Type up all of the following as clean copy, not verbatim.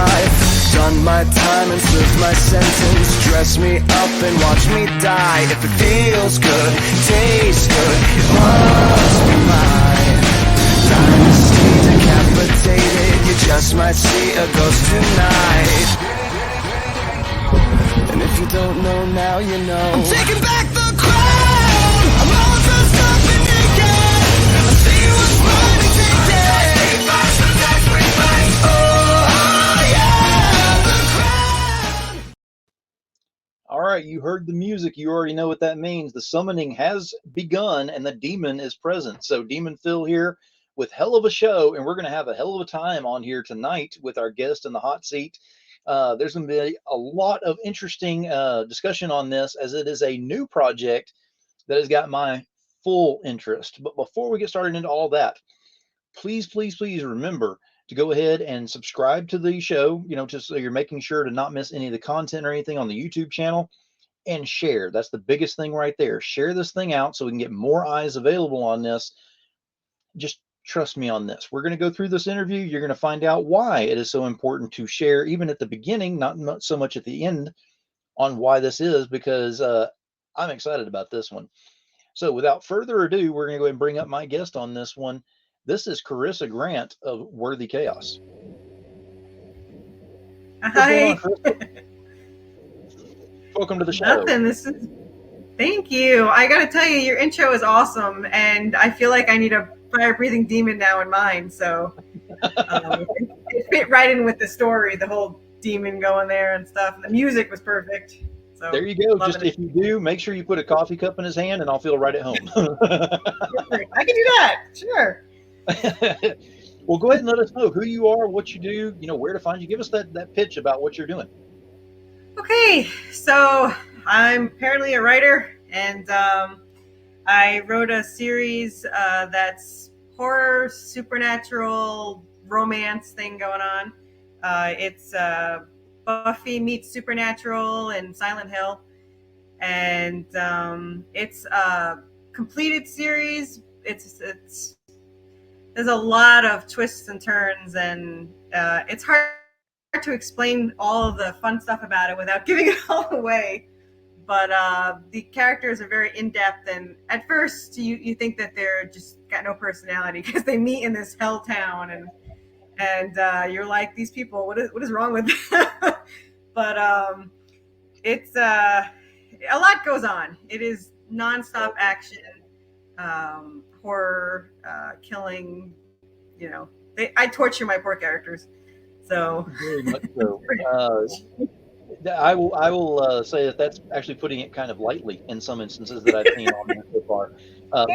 life. Done my time and served my sentence. Dress me up and watch me die. If it feels good, tastes good, it must be mine. Dynasty decapitated, you just might see a ghost tonight. And if you don't know now, you know. I'm taking back the crown. I'm all dressed up and naked. I see what's mine and take it. All right, you heard the music. You already know what that means. The summoning has begun and the demon is present. So Demon Phil here with hell of a show, and we're going to have a hell of a time on here tonight with our guest in the hot seat. There's going to be a lot of interesting discussion on this, as it is a new project that has got my full interest. But before we get started into all that, please, please, please remember to go ahead and subscribe to the show, just so you're making sure to not miss any of the content or anything on the YouTube channel, and share. That's the biggest thing right there. Share this thing out so we can get more eyes available on this. Just trust me on this. We're going to go through this interview. You're going to find out why it is so important to share, even at the beginning, not so much at the end, on why this is, because I'm excited about this one. So without further ado, we're going to go ahead and bring up my guest on this one. This is Corissa Grant of Worthy Chaos. Hi. Welcome to the show. Thank you. I got to tell you, your intro is awesome, and I feel like I need a fire-breathing demon now in mine. So it fit right in with the story, the whole demon going there and stuff. And the music was perfect. So there you go. Just if you do, make sure you put a coffee cup in his hand, and I'll feel right at home. I can do that. Sure. Well, go ahead and let us know who you are, what you do, where to find you. Give us that pitch about what you're doing. Okay, so I'm apparently a writer, and I wrote a series that's horror, supernatural, romance thing going on. It's Buffy meets Supernatural and Silent Hill, and it's a completed series. It's there's a lot of twists and turns, and it's hard to explain all of the fun stuff about it without giving it all away. But the characters are very in-depth, and at first you think that they're just got no personality because they meet in this hell town, and you're like, these people, what is wrong with them? But it's a lot goes on. It is nonstop action, horror, killing. I torture my poor characters. So very much so. I will say that's actually putting it kind of lightly in some instances that I've seen on there so far,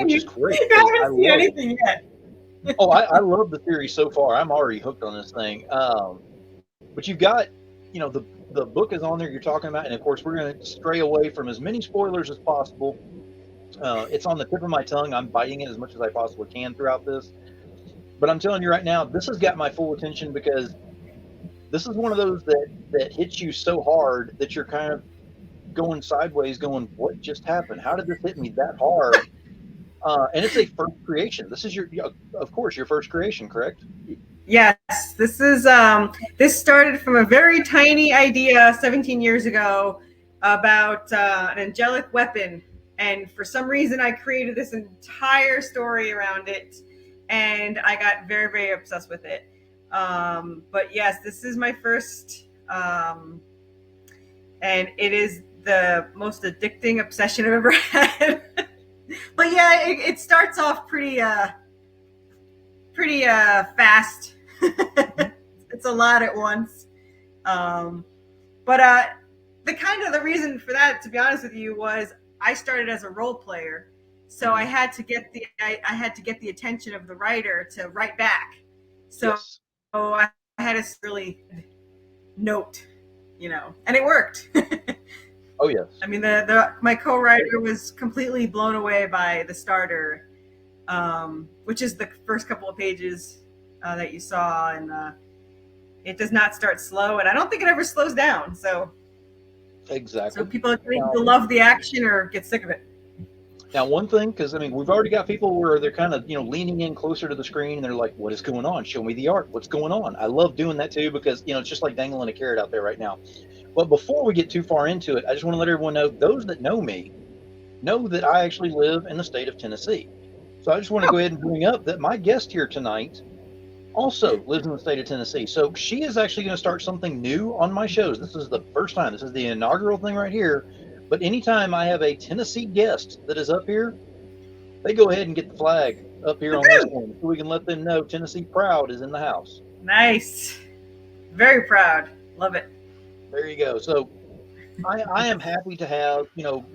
which is great. You haven't seen anything yet. Oh, I love the series so far. I'm already hooked on this thing. But you've got, the book is on there you're talking about, and of course we're going to stray away from as many spoilers as possible. It's on the tip of my tongue. I'm biting it as much as I possibly can throughout this. But I'm telling you right now, this has got my full attention, because this is one of those that hits you so hard that you're kind of going sideways, going, what just happened? How did this hit me that hard? And it's a first creation. This is of course, your first creation, correct? Yes, this is this started from a very tiny idea 17 years ago about an angelic weapon, and for some reason I created this entire story around it, and I got very, very obsessed with it. But yes, this is my first, and it is the most addicting obsession I've ever had. But yeah, it starts off pretty fast. It's a lot at once. But the reason for that, to be honest with you, was I started as a role player, so I had to get the attention of the writer to write back. So. Yes. So I had a really note, and it worked. Oh yes. I mean, my co-writer was completely blown away by the starter, which is the first couple of pages that you saw, and it does not start slow, and I don't think it ever slows down. So exactly. So people love the action or get sick of it. Now, one thing, because I mean, we've already got people where they're kind of, leaning in closer to the screen and they're like, what is going on? Show me the art. What's going on? I love doing that too, because, it's just like dangling a carrot out there right now. But before we get too far into it, I just want to let everyone know, those that know me know that I actually live in the state of Tennessee. So I just want to go ahead and bring up that my guest here tonight also lives in the state of Tennessee. So she is actually going to start something new on my shows. This is the first time. This is the inaugural thing right here. But anytime I have a Tennessee guest that is up here, they go ahead and get the flag up here on this one, so we can let them know Tennessee Proud is in the house. Nice. Very proud. Love it. There you go. So I am happy to have,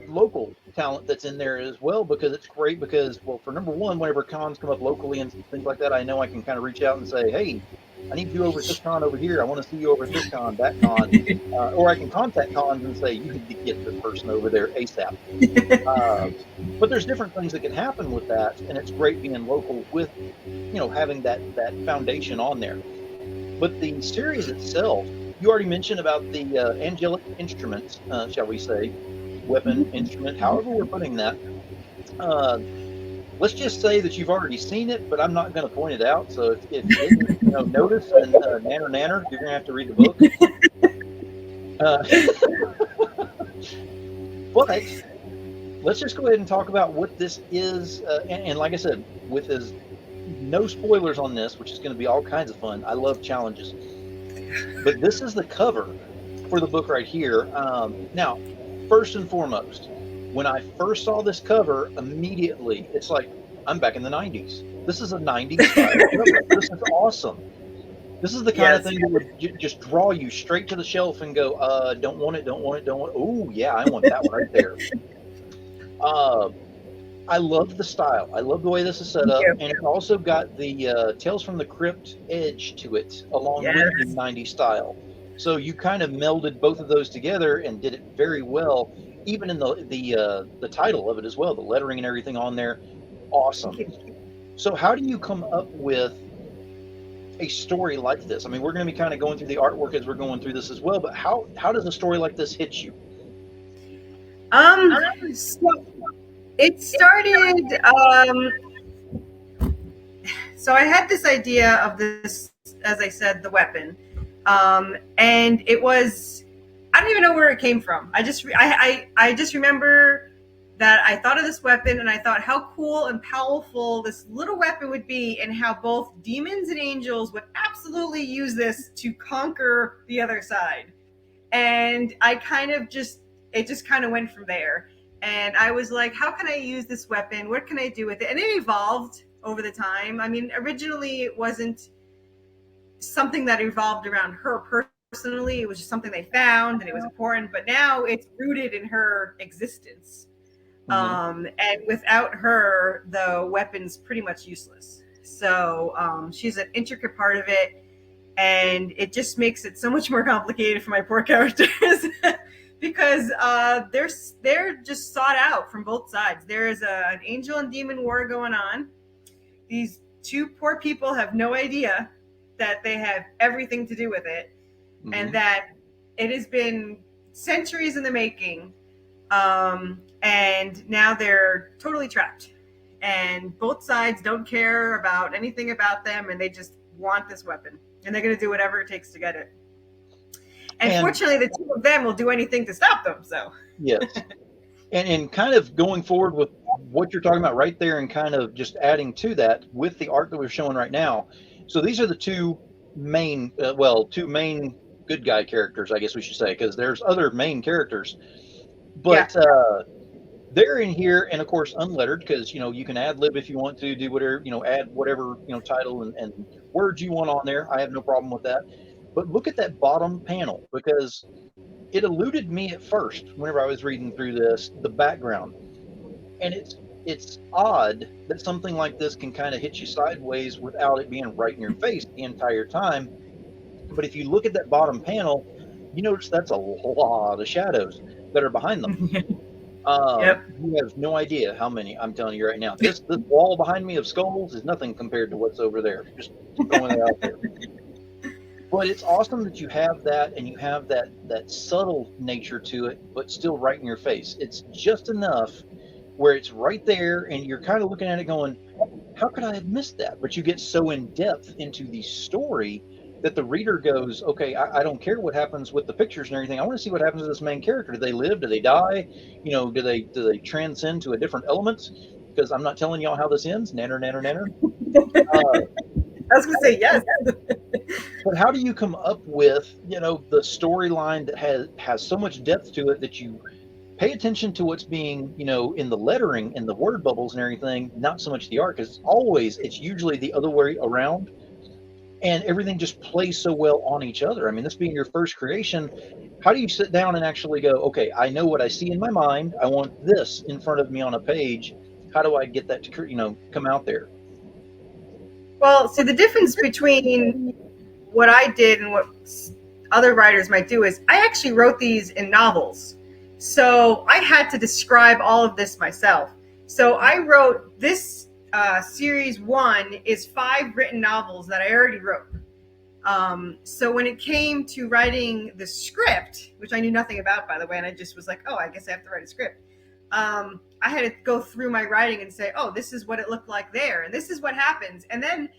local talent that's in there as well, because it's great because, well, for number one, whenever cons come up locally and things like that, I know I can kind of reach out and say, hey, I need you over at this con over here. I want to see you over at this con, that con. Or I can contact cons and say, you need to get this person over there ASAP. But there's different things that can happen with that, and it's great being local with, having that foundation on there. But the series itself, you already mentioned about the angelic instruments, shall we say, weapon, instrument, however we're putting that. Let's just say that you've already seen it, but I'm not going to point it out. So if you didn't notice and nanner, you're going to have to read the book. But let's just go ahead and talk about what this is. And like I said, with no spoilers on this, which is going to be all kinds of fun. I love challenges. But this is the cover for the book right here. Now, first and foremost, when I first saw this cover, immediately, it's like, I'm back in the 90s. This is a 90s style cover. This is awesome. This is the kind of thing that would just draw you straight to the shelf and go, don't want it. Oh, yeah, I want that one right there. I love the style. I love the way this is set up. And it also got the Tales from the Crypt edge to it, along with the 90s style. So you kind of melded both of those together and did it very well. Even in the title of it as well, the lettering and everything on there, awesome. So how do you come up with a story like this? I mean, we're going to be kind of going through the artwork as we're going through this as well, but how does a story like this hit you? So it started. So I had this idea of this, as I said, the weapon, and it was. I don't even know where it came from. I just remember that I thought of this weapon and I thought how cool and powerful this little weapon would be, and how both demons and angels would absolutely use this to conquer the other side. And it just kind of went from there. And I was like, how can I use this weapon? What can I do with it? And it evolved over the time. I mean, originally it wasn't something that evolved around her personally. It was just something they found and it was important, but now it's rooted in her existence. And without her, the weapon's pretty much useless. So she's an intricate part of it, and it just makes it so much more complicated for my poor characters because they're just sought out from both sides. There is an angel and demon war going on. These two poor people have no idea that they have everything to do with it. And that it has been centuries in the making, and now they're totally trapped. And both sides don't care about anything about them, and they just want this weapon. And they're going to do whatever it takes to get it. And fortunately, the two of them will do anything to stop them. So yes. And kind of going forward with what you're talking about right there, and kind of just adding to that with the art that we're showing right now. So these are the two main good guy characters, I guess we should say, because there's other main characters, but they're in here, and of course unlettered, because you can ad lib if you want to, do whatever, add whatever title and words you want on there. I have no problem with that. But look at that bottom panel, because it eluded me at first whenever I was reading through this, the background, and it's odd that something like this can kind of hit you sideways without it being right in your face the entire time. But if you look at that bottom panel, you notice that's a lot of shadows that are behind them. You have no idea how many. I'm telling you right now. This wall behind me of skulls is nothing compared to what's over there. Just throwing it out there. But it's awesome that you have that, and you have that subtle nature to it, but still right in your face. It's just enough where it's right there and you're kind of looking at it going, how could I have missed that? But you get so in depth into the story that the reader goes, okay, I don't care what happens with the pictures and everything. I want to see what happens to this main character. Do they live? Do they die? You know, do they transcend to a different element? Because I'm not telling y'all how this ends. Nanner, nanner, nanner. I was going to say yes. But how do you come up with, you know, the storyline that has so much depth to it that you pay attention to what's being, you know, in the lettering and the word bubbles and everything, not so much the art, because it's usually the other way around. And everything just plays so well on each other. I mean, this being your first creation, how do you sit down and actually go, okay, I know what I see in my mind. I want this in front of me on a page. How do I get that to, you know, come out there? Well, so the difference between what I did and what other writers might do is I actually wrote these in novels. So I had to describe all of this myself. So I wrote this series 1 is 5 written novels that I already wrote. So when it came to writing the script, which I knew nothing about, by the way, and I just was like, oh, I guess I have to write a script. I had to go through my writing and say, oh, this is what it looked like there, and this is what happens. And then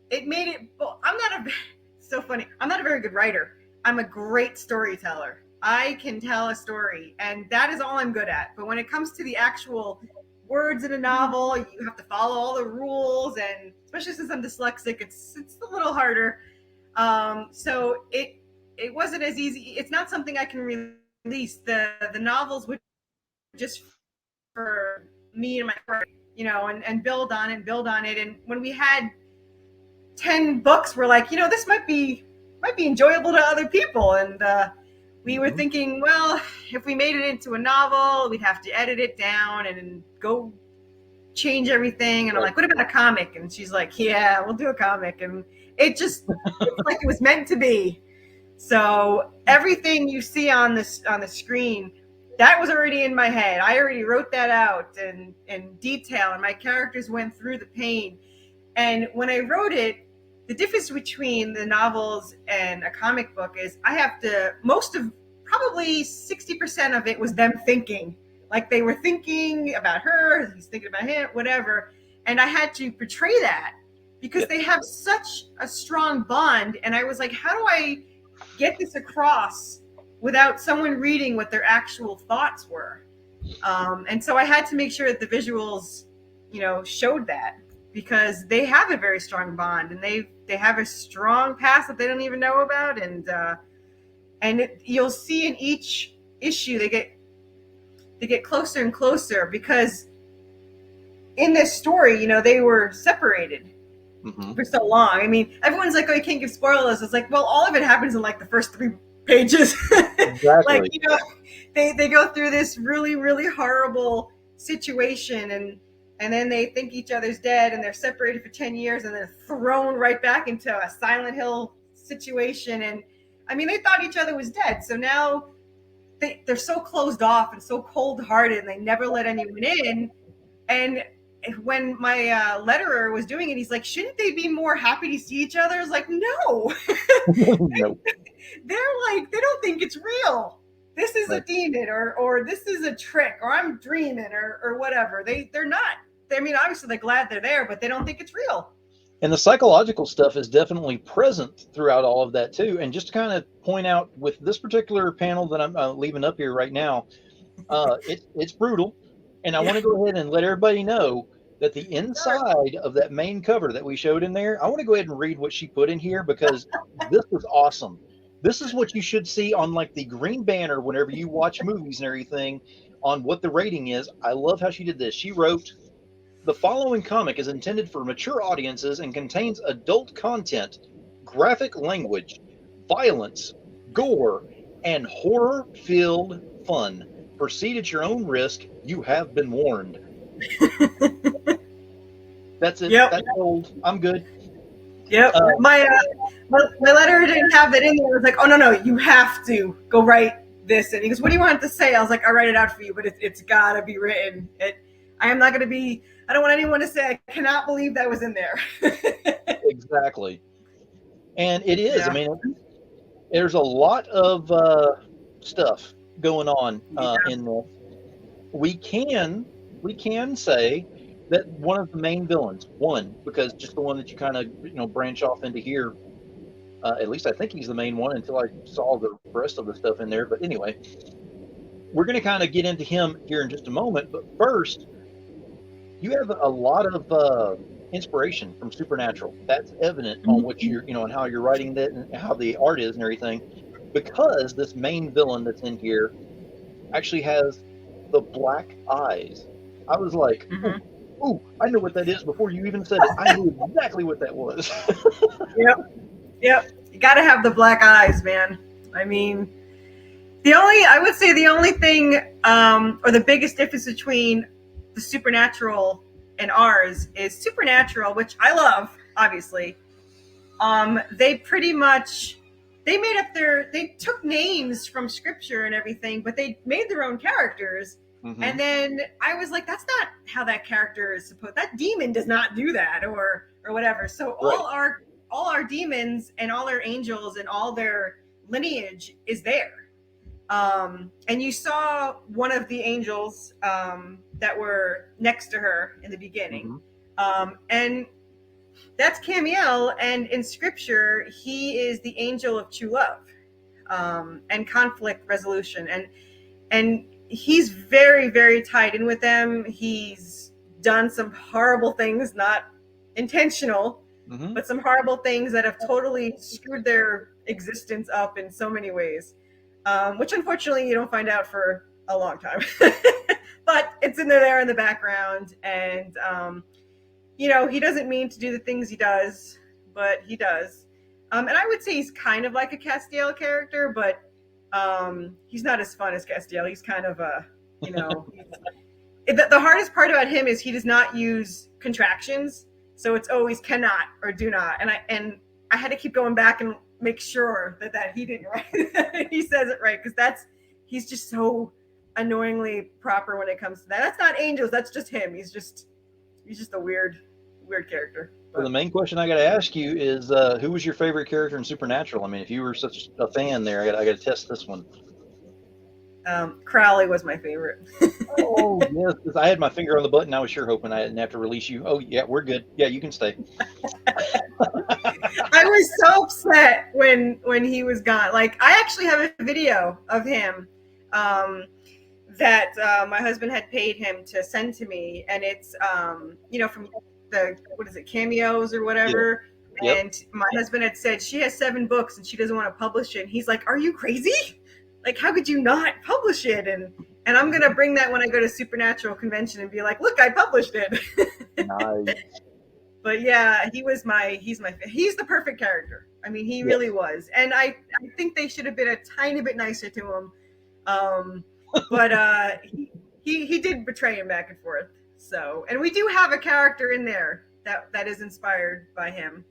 it made it, well, so funny. I'm not a very good writer. I'm a great storyteller. I can tell a story, and that is all I'm good at. But when it comes to the actual words in a novel, you have to follow all the rules, and especially since I'm dyslexic, it's a little harder. So it wasn't as easy. It's not something I can release. The novels would just for me and my friend, you know, and build on it. And when we had 10 books, we're like, you know, this might be enjoyable to other people. And we were thinking, well, if we made it into a novel, we'd have to edit it down and go change everything. And I'm like, what about a comic? And she's like, yeah, we'll do a comic. And it's like it was meant to be. So everything you see on the screen, that was already in my head. I already wrote that out in detail, and my characters went through the pain. And when I wrote it, the difference between the novels and a comic book is probably 60% of it was them thinking. Like they were thinking about her, he's thinking about him, whatever. And I had to portray that because they have such a strong bond. And I was like, how do I get this across without someone reading what their actual thoughts were? And so I had to make sure that the visuals, you know, showed that, because they have a very strong bond, and they have a strong past that they don't even know about. And you'll see in each issue they get closer and closer, because in this story, you know, they were separated for so long. I mean, everyone's like, oh, you can't give spoilers. It's like, well, all of it happens in like the first 3 pages. Exactly. Like, you know, they go through this really, really horrible situation, and then they think each other's dead, and they're separated for 10 years, and they're thrown right back into a Silent Hill situation. And I mean, they thought each other was dead. So now they're so closed off and so cold-hearted, and they never let anyone in. And when my letterer was doing it, he's like, shouldn't they be more happy to see each other? I was like, no. Nope. They're like, they don't think it's real. This is a demon, or this is a trick, or I'm dreaming, or whatever. They're not. I mean, obviously they're glad they're there, but they don't think it's real. And the psychological stuff is definitely present throughout all of that too. And just to kind of point out with this particular panel that I'm leaving up here right now, it's brutal. And I want to go ahead and let everybody know that the inside of that main cover that we showed in there, I want to go ahead and read what she put in here, because this is awesome. This is what you should see on like the green banner whenever you watch movies and everything on what the rating is. I love how she did this. She wrote, the following comic is intended for mature audiences and contains adult content, graphic language, violence, gore, and horror-filled fun. Proceed at your own risk. You have been warned. That's it. Yep. That's old. I'm good. Yep. My letter didn't have that in there. I was like, oh, no, you have to go write this. And he goes, what do you want it to say? I was like, I'll write it out for you, but it's got to be written. I am not going to be, I don't want anyone to say, I cannot believe that was in there. Exactly. And it is. Yeah. I mean, there's a lot of stuff going on in this. We can we can say that one of the main villains, because just the one that you kind of branch off into here. At least I think he's the main one until I saw the rest of the stuff in there. But anyway, we're going to kind of get into him here in just a moment. But first, you have a lot of inspiration from Supernatural. That's evident on what you're, and how you're writing that and how the art is and everything. Because this main villain that's in here actually has the black eyes. I was like, ooh, I know what that is before you even said it. I knew exactly what that was. Yep. You got to have the black eyes, man. I mean, I would say the only thing, or the biggest difference between the Supernatural and ours is Supernatural, which I love, obviously. They pretty much, they took names from scripture and everything, but they made their own characters. And then I was like, that's not how that character is supposed, that demon does not do that or whatever. So all our demons and all their angels and all their lineage is there. And you saw one of the angels that were next to her in the beginning. And that's Camiel. And in scripture, he is the angel of true love and conflict resolution. And he's very, very tied in with them. He's done some horrible things, not intentional, but some horrible things that have totally screwed their existence up in so many ways, which unfortunately you don't find out for a long time. But it's in there in the background, and he doesn't mean to do the things he does, but he does. And I would say he's kind of like a Castiel character, but he's not as fun as Castiel. He's kind of a, the hardest part about him is he does not use contractions. So it's always cannot or do not. And I had to keep going back and make sure that he didn't write. He says it right. Because he's just so annoyingly proper when it comes to that. That's not angels. That's just him. He's just a weird character. Well, the main question I got to ask you is, who was your favorite character in Supernatural? I mean, if you were such a fan there, I got to test this one. Crowley was my favorite. Oh, yes. I had my finger on the button. I was sure hoping I didn't have to release you. Oh, yeah, we're good. Yeah, you can stay. I was so upset when he was gone. Like, I actually have a video of him that my husband had paid him to send to me. And it's, from the, cameos or whatever. Yeah. Yep. And my husband had said, she has 7 books and she doesn't want to publish it. And he's like, are you crazy? Like, how could you not publish it? And I'm going to bring that when I go to Supernatural convention and be like, look, I published it. Nice. But yeah, he's the perfect character. I mean, he really was. And I think they should have been a tiny bit nicer to him. But he did betray him back and forth. So, and we do have a character in there that is inspired by him.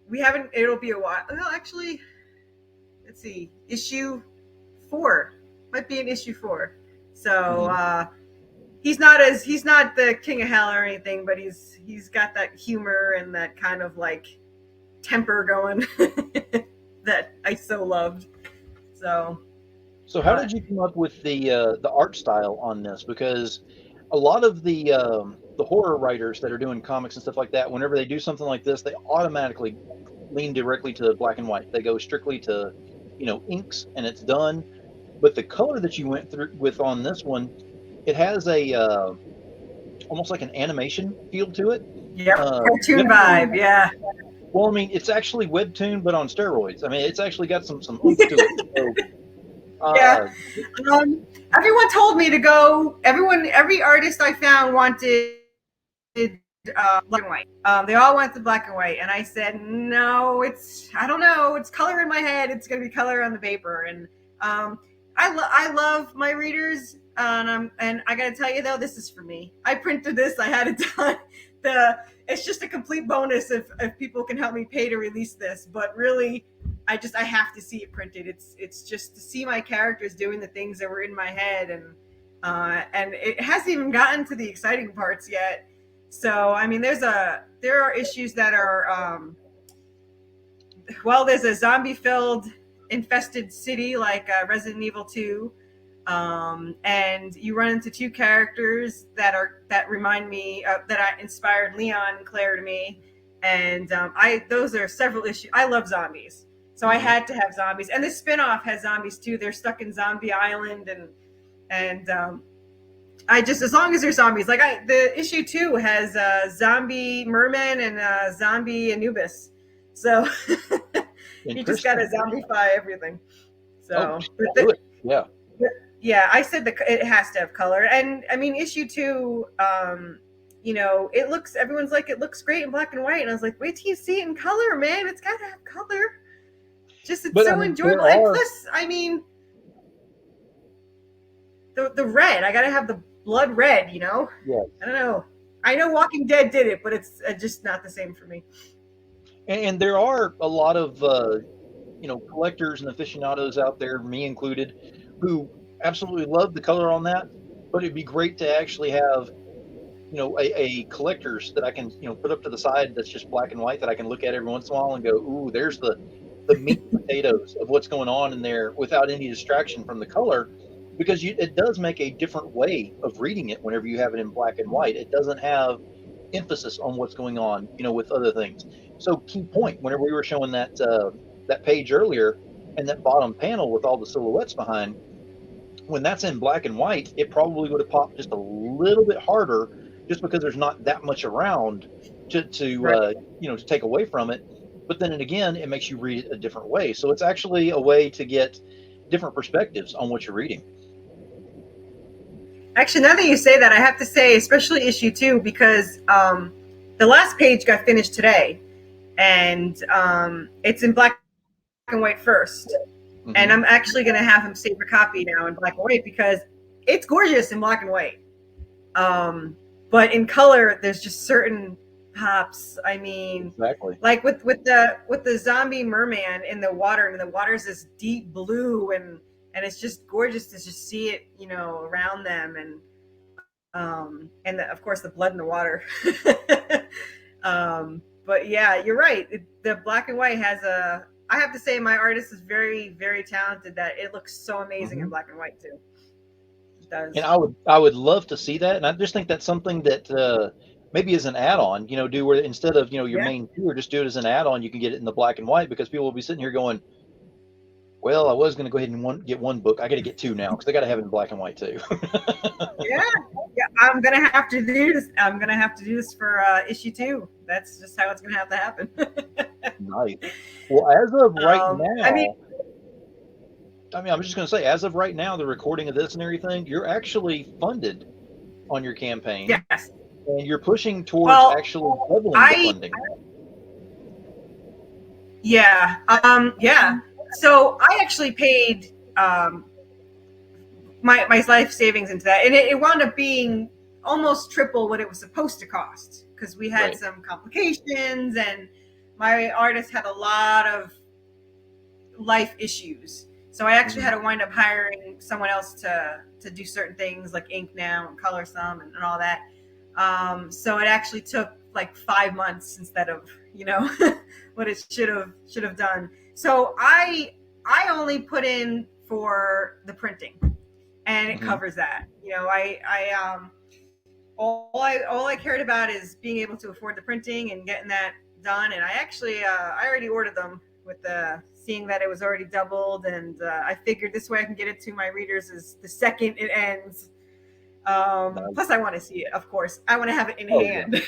We haven't, it'll be a while. Well, actually, let's see, issue 4 might be in issue 4. So he's not the king of hell or anything, but he's got that humor and that kind of like temper going that I so loved. So how did you come up with the art style on this? Because a lot of the horror writers that are doing comics and stuff like that, whenever they do something like this, they automatically lean directly to black and white. They go strictly to, inks and it's done. But the color that you went through with on this one, it has a almost like an animation feel to it. Yeah, cartoon vibe. Yeah. Well, I mean, it's actually webtoon, but on steroids. I mean, it's actually got some oomph to it. So, yeah. Everyone told me to go. Every artist I found wanted black and white. They all went to black and white, and I said, no, I don't know. It's color in my head. It's going to be color on the paper. And I love my readers, and I got to tell you though, this is for me. I printed this. I had it done. It's just a complete bonus if people can help me pay to release this. But really, I have to see it printed. It's just to see my characters doing the things that were in my head, and it hasn't even gotten to the exciting parts yet. So I mean, there are issues that are there's a zombie-filled, infested city like Resident Evil 2. And you run into two characters that remind me that I inspired Leon and Claire to me, and those are several issues. I love zombies, so I had to have zombies, and the spinoff has zombies too. They're stuck in Zombie Island, and I just, as long as there's zombies, like the issue 2 has zombie merman and zombie Anubis, so you just gotta zombify everything. So, yeah. Yeah, I said it has to have color, and I mean issue 2. It looks. Everyone's like, it looks great in black and white, and I was like, wait till you see it in color, man. It's got to have color. It's so enjoyable. And plus, I mean, the red. I got to have the blood red. Yeah. I don't know. I know Walking Dead did it, but it's just not the same for me. And there are a lot of collectors and aficionados out there, me included, who absolutely love the color on that, but it'd be great to actually have a collector's that I can put up to the side that's just black and white that I can look at every once in a while and go, ooh, there's the meat and potatoes of what's going on in there without any distraction from the color, because it does make a different way of reading it whenever you have it in black and white. It doesn't have emphasis on what's going on with other things. So key point, whenever we were showing that page earlier and that bottom panel with all the silhouettes behind, when that's in black and white, it probably would have popped just a little bit harder, just because there's not that much around to take away from it. But then again, it makes you read it a different way. So it's actually a way to get different perspectives on what you're reading. Actually, now that you say that, I have to say, especially issue 2, because the last page got finished today, and it's in black and white first. Mm-hmm. And I'm actually going to have him save a copy now in black and white, because it's gorgeous in black and white. But in color, there's just certain pops. I mean, exactly. Like with the zombie merman in the water, and the water's this deep blue, and it's just gorgeous to just see it, around them, and of course the blood in the water. But yeah, you're right. The black and white has I have to say, my artist is very, very talented. That it looks so amazing in black and white too. It does. And I would love to see that. And I just think that's something that maybe as an add-on, do where instead of your main tour, just do it as an add-on. You can get it in the black and white, because people will be sitting here going, well, I was going to go ahead and get one book. I got to get 2 now, because I got to have it in black and white too. yeah, I'm going to have to do this. I'm going to have to do this for issue 2. That's just how it's going to have to happen. Nice. Well, as of right now, I mean, I'm just going to say, as of right now, the recording of this and everything, you're actually funded on your campaign. Yes. And you're pushing towards actually doubling the funding. Yeah. Yeah. So I actually paid my life savings into that, and it wound up being almost triple what it was supposed to cost, because we had some complications, and my artist had a lot of life issues. So I actually had to wind up hiring someone else to do certain things like ink now and color some and all that. So it actually took like 5 months instead of what it should have done. So I only put in for the printing, and it covers that. All I cared about is being able to afford the printing and getting that done. And I actually I already ordered them with seeing that it was already doubled, and I figured this way I can get it to my readers is the second it ends. Plus I want to see it, of course. I want to have it in hand.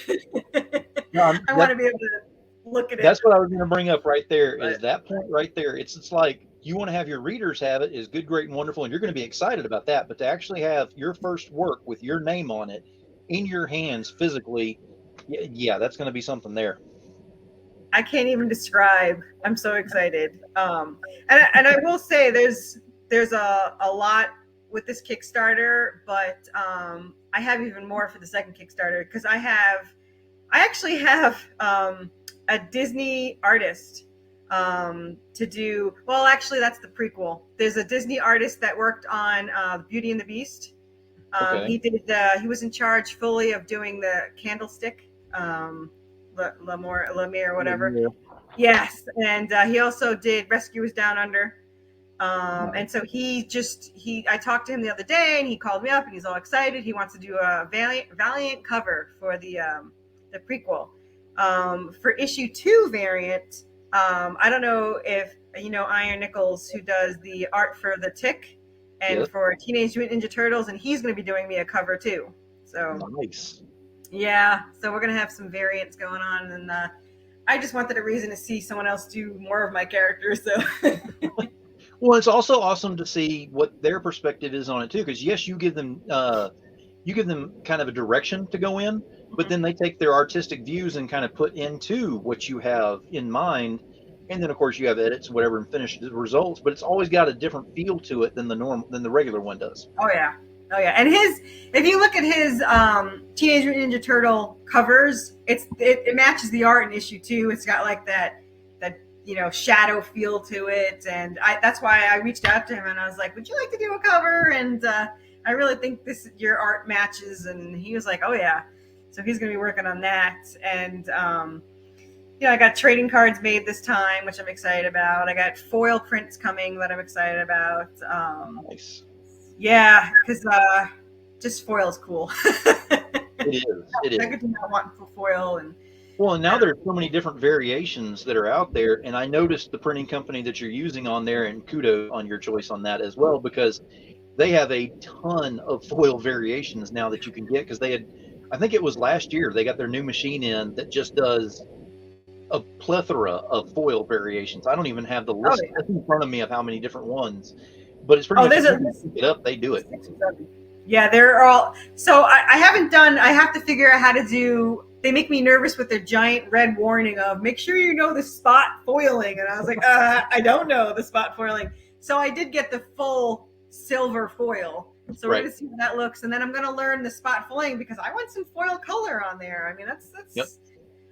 Yeah. I want to be able to look at it. That's what I was going to bring up right there. Is that point right there. It's like you want to have your readers have it is good, great, and wonderful, and you're going to be excited about that. But to actually have your first work with your name on it in your hands physically, yeah, that's going to be something there. I can't even describe. I'm so excited. And I will say there's a lot with this Kickstarter, but I have even more for the second Kickstarter, because I actually have a Disney artist to do. Well, actually, that's the prequel. There's a Disney artist that worked on Beauty and the Beast. He did. He was in charge fully of doing the Candlestick. Lemire, whatever. Yeah. Yes, and he also did Rescuers Down Under. And so I talked to him the other day, and he called me up, and he's all excited. He wants to do a Valiant cover for the prequel. For issue 2 variant, I don't know if you know Iron Nichols, who does the art for the Tick and Yes. for Teenage Mutant Ninja Turtles, and he's going to be doing me a cover too. So Nice. yeah, so we're going to have some variants going on, and I just wanted a reason to see someone else do more of my characters. So Well, it's also awesome to see what their perspective is on it too, because yes, you give them kind of a direction to go in, but then they take their artistic views and kind of put into what you have in mind, and then of course you have edits, whatever, and finished results. But it's always got a different feel to it than the regular one does. Oh yeah. And if you look at his Teenage Mutant Ninja Turtle covers, it matches the art in issue 2. It's got like that shadow feel to it, and that's why I reached out to him and I was like, would you like to do a cover? And I really think your art matches. And he was like, oh yeah. So he's going to be working on that. And I got trading cards made this time, which I'm excited about. I got foil prints coming that I'm excited about. Nice. Yeah, because just foil is cool. It is. I could do not want foil. And Well, and now there's so many different variations that are out there, and I noticed the printing company that you're using on there, and kudos on your choice on that as well, because they have a ton of foil variations now that you can get, because I think it was last year, they got their new machine in that just does a plethora of foil variations. I don't even have the list in front of me of how many different ones, but it's pretty much, if you pick it up, they do it. Yeah, they're all, so I have to figure out how to do. They make me nervous with their giant red warning of make sure you know the spot foiling. And I was like, I don't know the spot foiling. So I did get the full silver foil. So we're going to see how that looks. And then I'm going to learn the spot foiling because I want some foil color on there. I mean, that's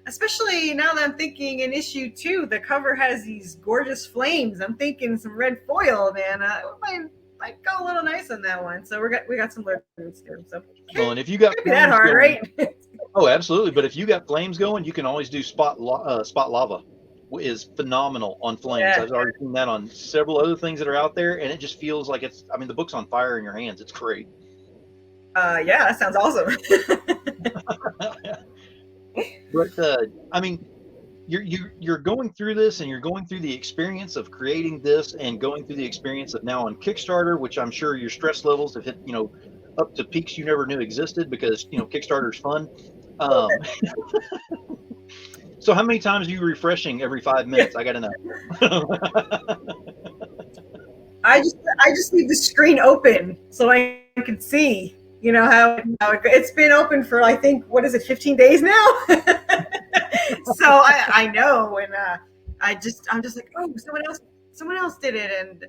especially now that I'm thinking in issue 2, the cover has these gorgeous flames. I'm thinking some red foil, man. Might go a little nice on that one. So we got some learning to do. So well, and if you got that hard, right? Oh, absolutely. But if you got flames going, you can always do spot lava. Is phenomenal on flames. Yeah. I've already seen that on several other things that are out there, and it just feels like the book's on fire in your hands. It's great. Yeah, that sounds awesome. But you're going through this, and you're going through the experience of creating this, and going through the experience of now on Kickstarter, which I'm sure your stress levels have hit, up to peaks you never knew existed, because Kickstarter's fun. So how many times are you refreshing every 5 minutes? I gotta know. I just need the screen open so I can see, how it's been open for, I think, what is it, 15 days now? So I know, and I'm just like, oh, someone else did it. And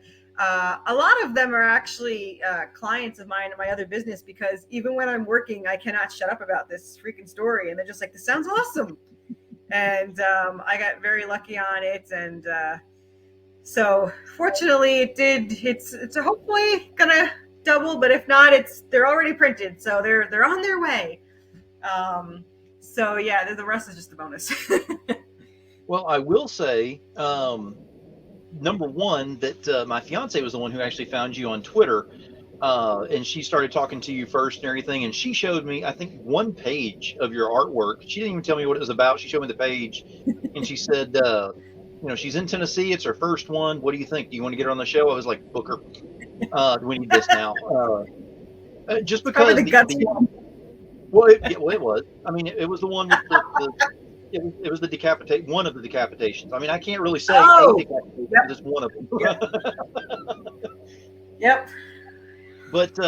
a lot of them are actually clients of mine in my other business, because even when I'm working, I cannot shut up about this freaking story. And they're just like, this sounds awesome. And I got very lucky on it. And so fortunately it did. It's hopefully gonna double, but if not, they're already printed. So they're on their way. So yeah, the rest is just a bonus. Well, I will say, number one, that my fiance was the one who actually found you on Twitter, and she started talking to you first and everything, and she showed me, I think, one page of your artwork. She didn't even tell me what it was about. She showed me the page, and she said, she's in Tennessee. It's her first one. What do you think? Do you want to get her on the show? I was like, book her. We need this now. Just because well, it was. I mean, it was the one with it was one of the decapitations. I mean, I can't really say a decapitation. Yep. It's one of them. Yep. But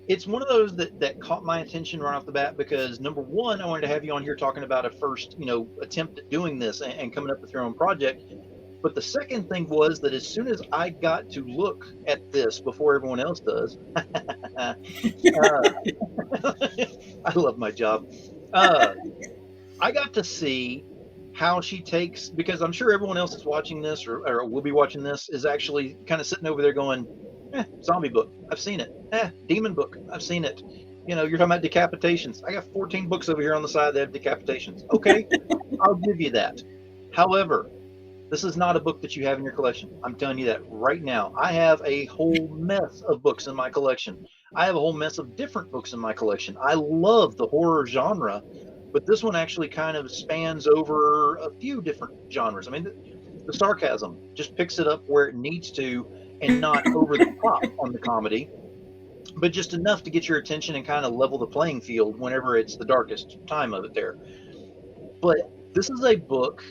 it's one of those that caught my attention right off the bat, because number one, I wanted to have you on here talking about a first, attempt at doing this and coming up with your own project. But the second thing was that as soon as I got to look at this before everyone else does, I love my job. I got to see how she takes, because I'm sure everyone else that's watching this or will be watching this is actually kind of sitting over there going, zombie book, I've seen it. Demon book, I've seen it. You're talking about decapitations. I got 14 books over here on the side that have decapitations. Okay, I'll give you that. However, This is not a book that you have in your collection. I'm telling you that right now. I have a whole mess of books in my collection. I have a whole mess of different books in my collection. I love the horror genre, but this one actually kind of spans over a few different genres. I mean, the sarcasm just picks it up where it needs to, and not over the top on the comedy, but just enough to get your attention and kind of level the playing field whenever it's the darkest time of it there. But this is a book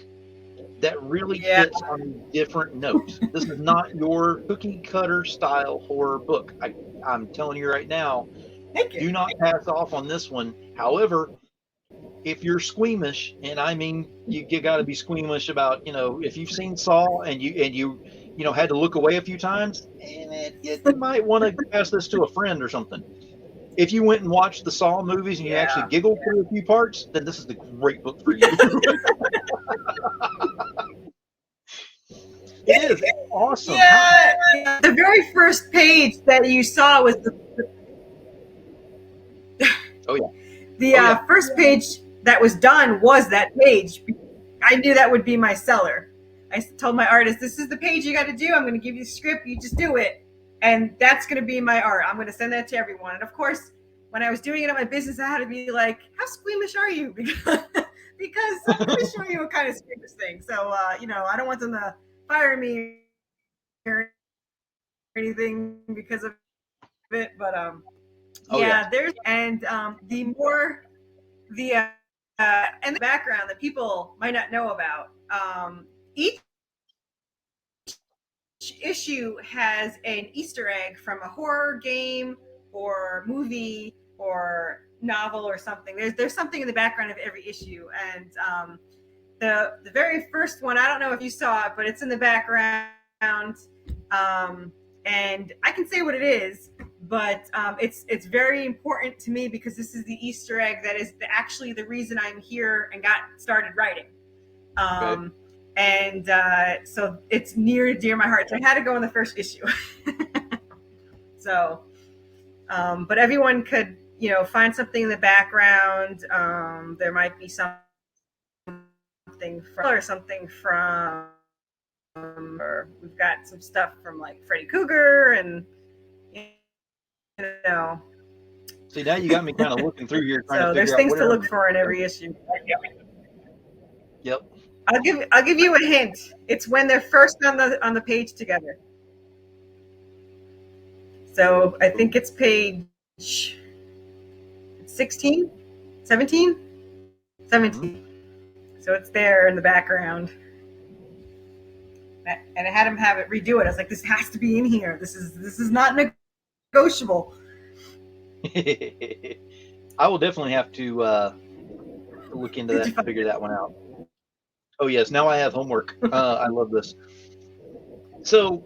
that really hits on a different note. This is not your cookie cutter style horror book. I'm telling you right now, do not pass off on this one. However, if you're squeamish, and I mean, you got to be squeamish about, if you've seen Saw and you had to look away a few times, you might want to pass this to a friend or something. If you went and watched the Saw movies and you actually giggled through a few parts, then this is the great book for you. It is. It's awesome. Yeah. The very first page that you saw was the first page that was done was that page. I knew that would be my seller. I told my artist, this is the page you got to do. I'm going to give you the script. You just do it. And that's going to be my art. I'm going to send that to everyone. And of course, when I was doing it at my business, I had to be like, how squeamish are you? Because I'm going to show you what kind of squeamish thing. So, I don't want them to fire me or anything because of it. But, there's, and the more, and the background that people might not know about, each issue has an Easter egg from a horror game or movie or novel or something. There's something in the background of every issue, and the very first one, I don't know if you saw it, but it's in the background, and I can say what it is, but it's very important to me because this is the Easter egg that is actually the reason I'm here and got started writing. Okay. And so it's near and dear my heart. So I had to go in the first issue. So, but everyone could, find something in the background. There might be something from, or we've got some stuff from like Freddy Krueger and, See, now you got me kind of looking through here. So there's things to look for in every issue. Yep. I'll give you a hint. It's when they're first on the page together. So I think it's page 16, 17, 17. So it's there in the background. And I had him have it redo it. I was like, this has to be in here. This is not negotiable. I will definitely have to look into that and figure that one out. Oh yes, now I have homework. I love this. So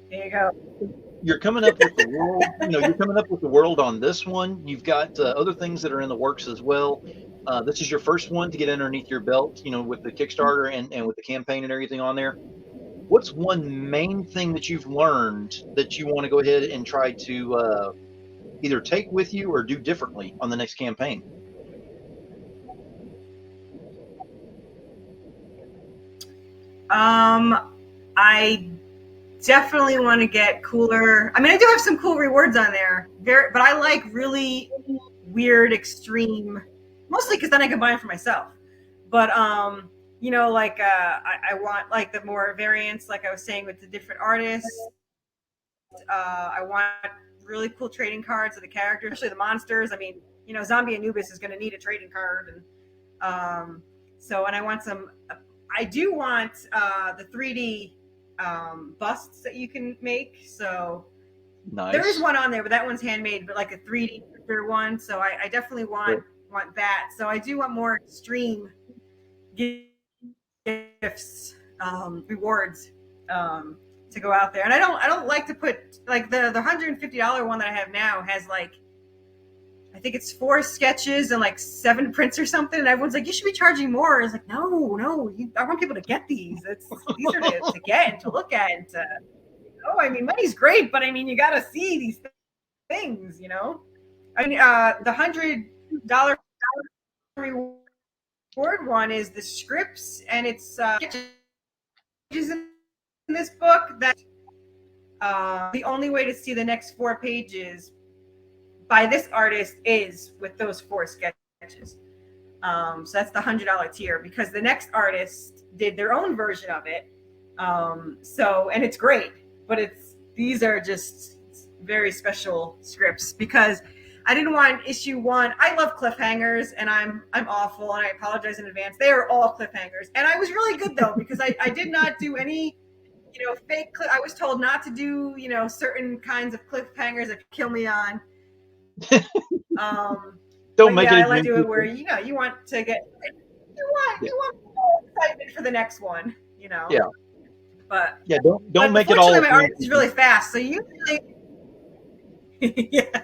there you go. You're coming up with the world. You're coming up with the world on this one. You've got other things that are in the works as well. This is your first one to get underneath your belt. With the Kickstarter and with the campaign and everything on there. What's one main thing that you've learned that you want to go ahead and try to either take with you or do differently on the next campaign? I definitely want to get cooler. I mean, I do have some cool rewards on there, but I like really weird, extreme, mostly because then I can buy them for myself. But I want like the more variants, like I was saying, with the different artists. I want really cool trading cards of the characters, especially the monsters. I mean, Zombie Anubis is going to need a trading card, and and I want some. I do want the 3D busts that you can make. So nice. There is one on there, but that one's handmade, but like a 3D one. So I definitely want that. So I do want more extreme gifts, rewards to go out there. And I don't like to put like the $150 one that I have now has like, I think it's 4 sketches and like 7 prints or something. And everyone's like, you should be charging more. It's like, no, I want people to get these. These are to get and to look at. And I mean, money's great, but I mean, you got to see these things, I mean, the $100 reward one is the scripts, and it's in this book that the only way to see the next 4 pages by this artist is with those 4 sketches. So that's the $100 tier, because the next artist did their own version of it. And it's great, but these are just very special scripts, because I didn't want issue 1. I love cliffhangers, and I'm awful, and I apologize in advance. They are all cliffhangers, and I was really good though, because I did not do any, fake. I was told not to do, certain kinds of cliffhangers that kill me on. Don't make it. I like to do it where you want to get you want excitement for the next one. Yeah. But yeah, don't make it all. My art is really fast, so usually. Yeah.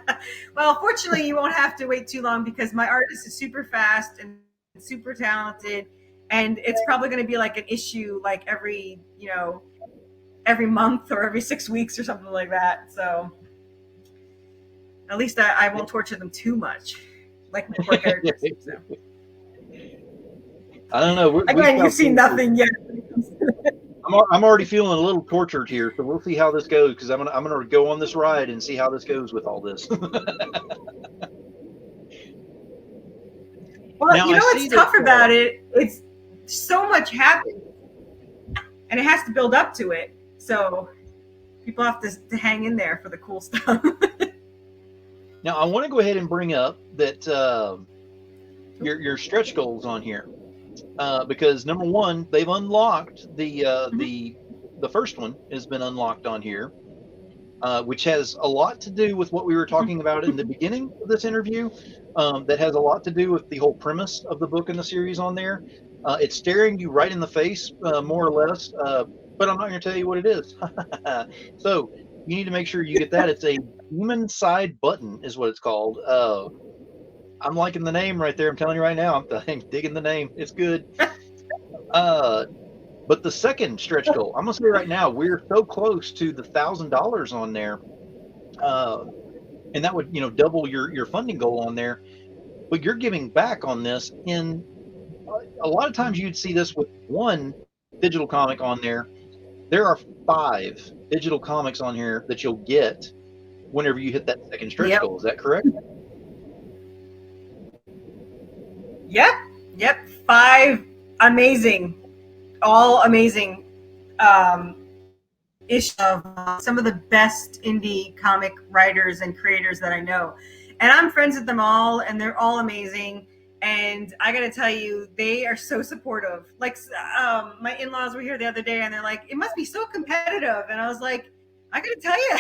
Well, fortunately, you won't have to wait too long, because my artist is super fast and super talented, and it's probably going to be like an issue like every month or every 6 weeks or something like that. So at least I won't torture them too much, like my poor characters. So. I don't know. Again, you've seen nothing yet. I'm already feeling a little tortured here, so we'll see how this goes, because I'm gonna go on this ride and see how this goes with all this. Well, now, what's tough about it? It's so much happens, and it has to build up to it. So people have to hang in there for the cool stuff. Now, I want to go ahead and bring up that your stretch goals on here, because number 1, they've unlocked the first one has been unlocked on here, which has a lot to do with what we were talking about in the beginning of this interview. That has a lot to do with the whole premise of the book and the series on there. It's staring you right in the face, more or less, but I'm not going to tell you what it is. So you need to make sure you get that. It's a demon side button is what it's called. I'm liking the name right there. I'm telling you right now, I'm digging the name. It's good. But the second stretch goal, I'm going to say right now, we're so close to the $1,000 on there. And that would, double your funding goal on there. But you're giving back on this in a lot of times you'd see this with 1 digital comic on there. There are 5 digital comics on here that you'll get whenever you hit that second stretch goal. Is that correct? Yep. 5 amazing, all amazing issues of some of the best indie comic writers and creators that I know. And I'm friends with them all, and they're all amazing. And I got to tell you, they are so supportive. Like, my in-laws were here the other day, and they're like, it must be so competitive. And I was like, I got to tell you,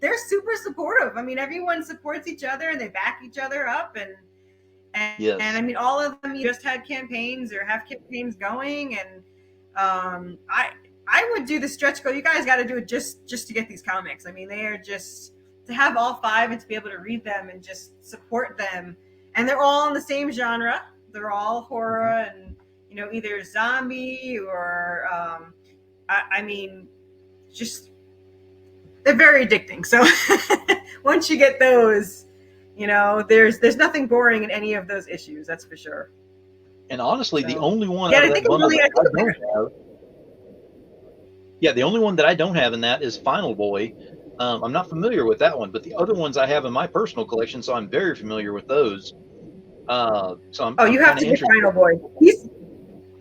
they're super supportive. I mean, everyone supports each other, and they back each other up. And yes. And I mean, all of them just had campaigns or have campaigns going. And I would do the stretch goal. You guys got to do it just to get these comics. I mean, they are just, to have all 5 and to be able to read them and just support them. And they're all in the same genre. They're all horror and, either zombie or, I mean, just, they're very addicting. So once you get those, there's nothing boring in any of those issues. That's for sure. And honestly, the only one the only one that I don't have in that is Final Boy. I'm not familiar with that one, but the other ones I have in my personal collection, so I'm very familiar with those. You have to get Final Boy.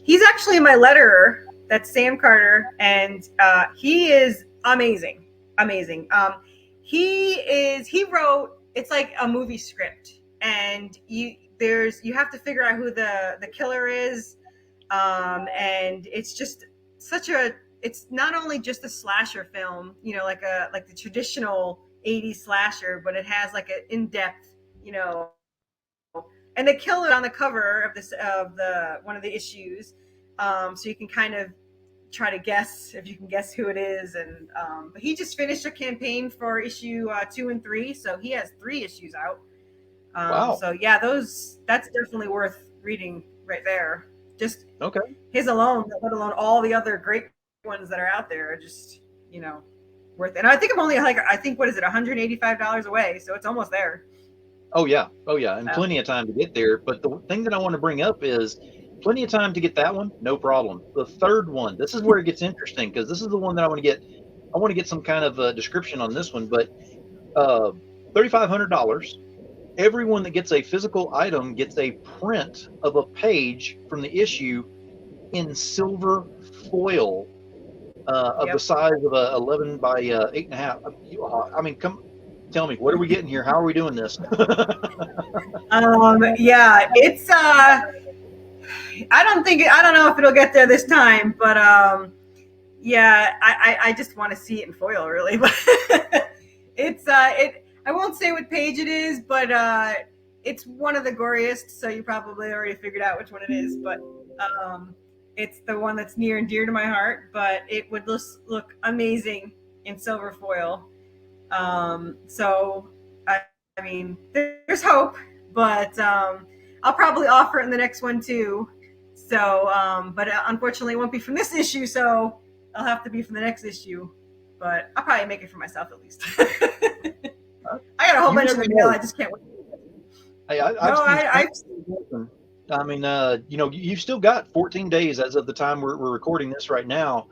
He's actually my letterer. That's Sam Carter, and he is amazing. He wrote, it's like a movie script, and you have to figure out who the killer is, and it's just it's not only just a slasher film, like the traditional 80s slasher, but it has like an in-depth, and they kill it on the cover of one of the issues, so you can kind of try to guess if you can guess who it is. And but he just finished a campaign for issue 2 and 3, so he has 3 issues out. Wow. So yeah, that's definitely worth reading right there. Just okay. His alone, let alone all the other great ones that are out there, are just worth it. And I think I'm only what is it, $185 away, so it's almost there. Oh yeah, and plenty of time to get there. But the thing that I want to bring up is plenty of time to get that one, no problem. The third one, this is where it gets interesting, because this is the one that I want to get. I want to get some kind of a description on this one, but $3,500. Everyone that gets a physical item gets a print of a page from the issue in silver foil of the size of a 11 by 8.5. I mean, come tell me, what are we getting here? How are we doing this? Yeah, it's I don't know if it'll get there this time, but yeah, I just want to see it in foil, really. But it's I won't say what page it is, but it's one of the goriest, so you probably already figured out which one it is. But it's the one that's near and dear to my heart. But it would look amazing in silver foil. So I mean, there's hope, but I'll probably offer it in the next one too. So, but unfortunately, it won't be from this issue, so I'll have to be from the next issue. But I'll probably make it for myself at least. I got a whole bunch in the mail. I just can't wait. I mean, you know, you've still got 14 days as of the time we're recording this right now.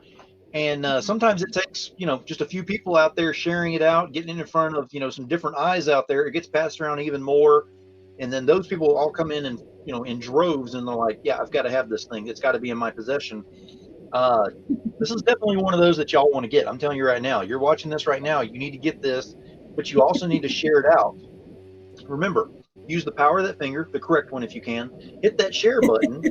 And sometimes it takes, you know, just a few people out there sharing it out, getting it in front of, you know, some different eyes out there. It gets passed around even more. And then those people all come in and, you know, in droves, and they're like, yeah, I've got to have this thing. It's got to be in my possession. This is definitely one of those that y'all want to get. I'm telling you right now, you're watching this right now. You need to get this, but you also need to share it out. Remember, use the power of that finger, the correct one if you can. Hit that share button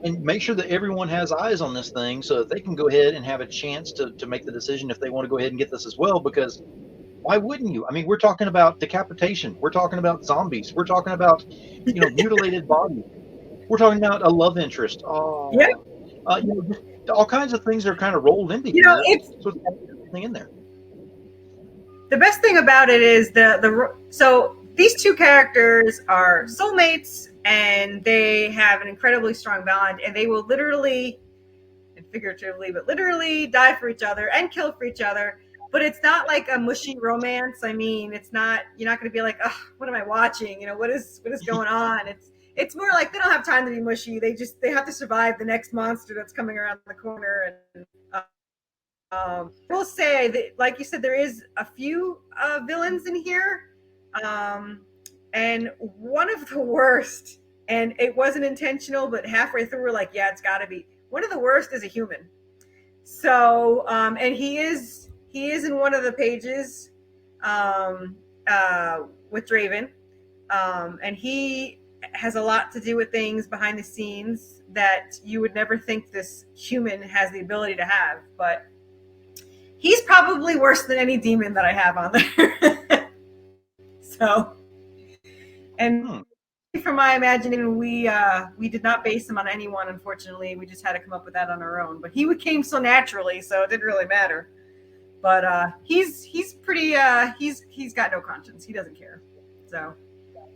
and make sure that everyone has eyes on this thing so that they can go ahead and have a chance to make the decision if they want to go ahead and get this as well, because why wouldn't you? I mean, we're talking about decapitation. We're talking about zombies. We're talking about, you know, mutilated bodies. We're talking about a love interest. Oh, yeah. You know, all kinds of things are kind of rolled into you know, here. it's So it's everything in there. the best thing about it is so these two characters are soulmates, and they have an incredibly strong bond, and they will literally and figuratively, but literally die for each other and kill for each other. But it's not like a mushy romance. I mean, it's not, you're not going to be like, oh, what am I watching? You know, what is going on? It's more like they don't have time to be mushy. They have to survive the next monster that's coming around the corner. And I will say that, like you said, there is a few villains in here. And one of the worst, and it wasn't intentional, but halfway through we're like, yeah, it's got to be. One of the worst is a human. So, and he is in one of the pages with Draven, and he has a lot to do with things behind the scenes that you would never think this human has the ability to have. But he's probably worse than any demon that I have on there. So, and from my imagining, we did not base him on anyone. Unfortunately, we just had to come up with that on our own. But he came so naturally, so it didn't really matter. But he's pretty. He's got no conscience. He doesn't care. So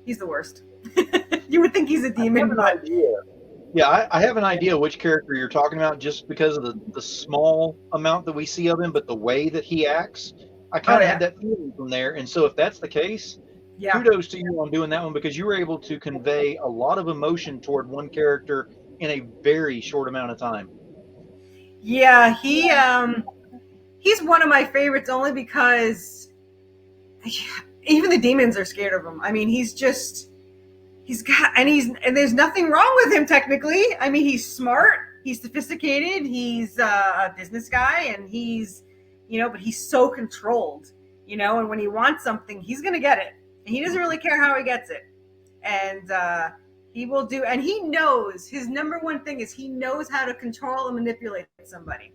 he's the worst. You would think he's a demon, but yeah, I have an idea which character you're talking about, just because of the small amount that we see of him, but the way that he acts, I kind of had that feeling from there. And so if that's the case, kudos to you on doing that one, because you were able to convey a lot of emotion toward one character in a very short amount of time. Yeah, he's one of my favorites only because even the demons are scared of him. I mean, and there's nothing wrong with him technically. I mean, he's smart, he's sophisticated, he's a business guy, and he's, you know, but he's so controlled, you know, and when he wants something, he's going to get it. And he doesn't really care how he gets it. And he will do, and he knows, his number one thing is he knows how to control and manipulate somebody.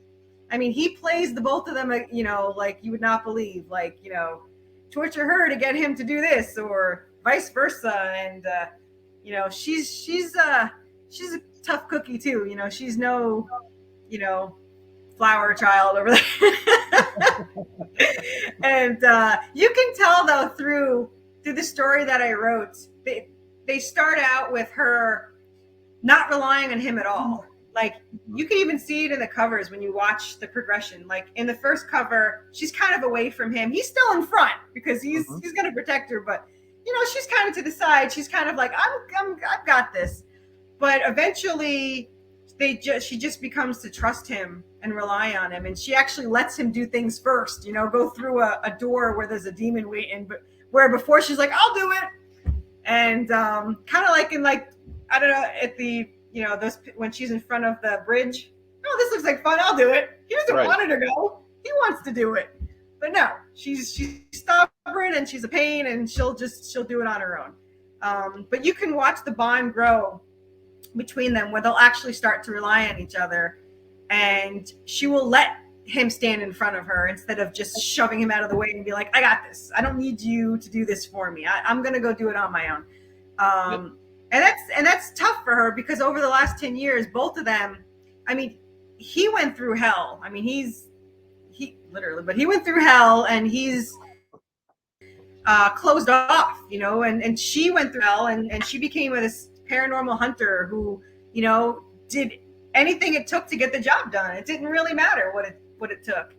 I mean, he plays the both of them, you know, like you would not believe, like, you know, torture her to get him to do this, or vice versa. And you know, she's a tough cookie too. You know, she's no, you know, flower child over there. And you can tell though through the story that I wrote, they start out with her not relying on him at all. Like, you can even see it in the covers when you watch the progression. Like, in the first cover, she's kind of away from him. He's still in front because he's going to protect her. But, you know, she's kind of to the side. She's kind of like, I've got this. but eventually she just becomes to trust him and rely on him, and she actually lets him do things first, go through a door where there's a demon waiting, but where before she's like, I'll do it. And kind of like in, like, I don't know, at the those, when she's in front of the bridge, oh, this looks like fun, I'll do it. He doesn't want her to go, he wants to do it. But no, she's stubborn and she's a pain, and she'll do it on her own. But you can watch the bond grow between them, where they'll actually start to rely on each other, and she will let him stand in front of her instead of just shoving him out of the way and be like, I got this. I don't need you to do this for me. I'm going to go do it on my own. And that's tough for her, because over the last 10 years, both of them, I mean, he went through hell. I mean, he went through hell, and he's closed off, and she went through hell, and she became this paranormal hunter who, did anything it took to get the job done. It didn't really matter what it took.